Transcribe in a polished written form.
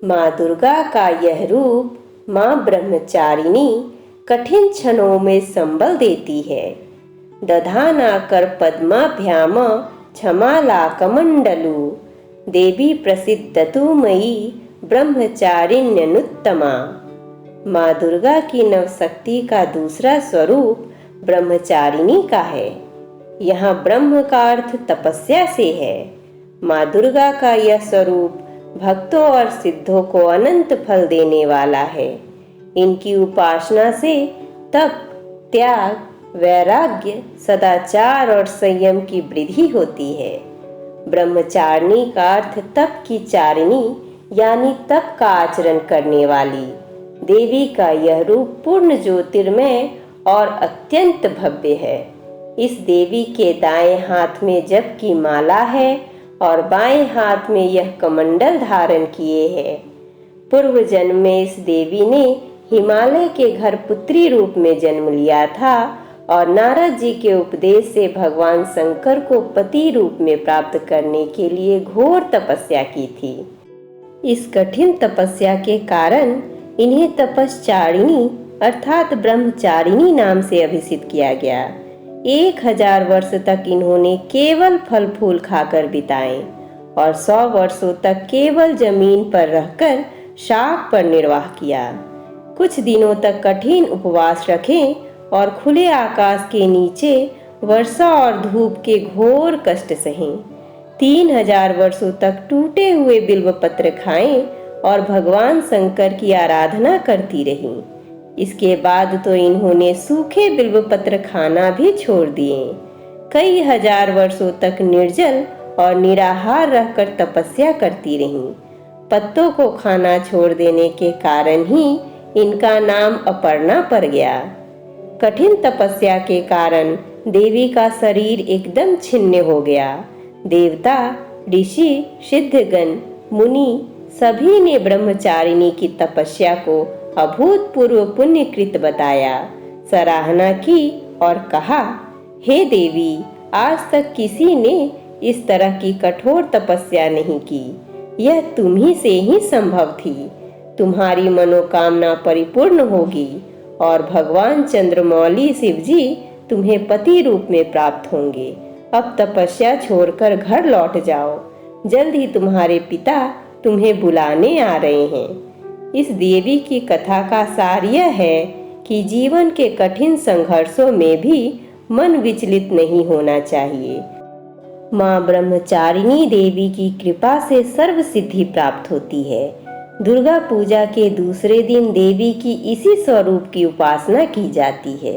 माँ दुर्गा का यह रूप माँ ब्रह्मचारिणी कठिन क्षणों में संबल देती है। दधाना कर पद्माभ्याम क्षमालाकमंडलू देवी प्रसिद्धतु मयि ब्रह्मचारिण्यनुत्तमा। माँ दुर्गा की नवशक्ति का दूसरा स्वरूप ब्रह्मचारिणी का है। यहाँ ब्रह्म का अर्थ तपस्या से है। माँ दुर्गा का यह स्वरूप भक्तों और सिद्धों को अनंत फल देने वाला है। इनकी उपासना से तप, त्याग, वैराग्य, सदाचार और संयम की वृद्धि होती है। ब्रह्मचारिणी का अर्थ तप की चारिणी यानी तप का आचरण करने वाली। देवी का यह रूप पूर्ण ज्योतिर्मय और अत्यंत भव्य है। इस देवी के दाएं हाथ में जप की माला है और बाएं हाथ में यह कमंडल धारण किए है। पूर्व जन्म में इस देवी ने हिमालय के घर पुत्री रूप में जन्म लिया था और नारद जी के उपदेश से भगवान शंकर को पति रूप में प्राप्त करने के लिए घोर तपस्या की थी। इस कठिन तपस्या के कारण इन्हें तपश्चारिणी अर्थात ब्रह्मचारिणी नाम से अभिषिक्त किया गया। 1000 वर्ष तक इन्होंने केवल फल फूल खाकर बिताए और 100 वर्षों तक केवल जमीन पर रहकर शाक पर निर्वाह किया। कुछ दिनों तक कठिन उपवास रखे और खुले आकाश के नीचे वर्षा और धूप के घोर कष्ट सहे। 3000 वर्षों तक टूटे हुए बिल्वपत्र खाएं और भगवान शंकर की आराधना करती रहीं। इसके बाद तो इन्होंने सूखे बिल्वपत्र खाना भी छोड़ दिए। कई हजार वर्षों तक निर्जल और निराहार रहकर तपस्या करती रहीं। पत्तों को खाना छोड़ देने के कारण ही इनका नाम अपर्णा पड़ गया। कठिन तपस्या के कारण देवी का शरीर एकदम छिन्न हो गया। देवता, ऋषि, सिद्धगण, मुनि सभी ने ब्रह्मचारिणी की तपस्या को अभूतपूर्व पुण्यकृत बताया, सराहना की और कहा, हे देवी, आज तक किसी ने इस तरह की कठोर तपस्या नहीं की। यह तुम्ही से ही संभव थी। तुम्हारी मनोकामना परिपूर्ण होगी और भगवान चंद्रमौली शिव जी तुम्हें पति रूप में प्राप्त होंगे। अब तपस्या छोड़कर घर लौट जाओ। जल्द ही तुम्हारे पिता तुम्हें बुलाने आ रहे हैं। इस देवी की कथा का सार यह है कि जीवन के कठिन संघर्षों में भी मन विचलित नहीं होना चाहिए। माँ ब्रह्मचारिणी देवी की कृपा से सर्व सिद्धि प्राप्त होती है। दुर्गा पूजा के दूसरे दिन देवी की इसी स्वरूप की उपासना की जाती है।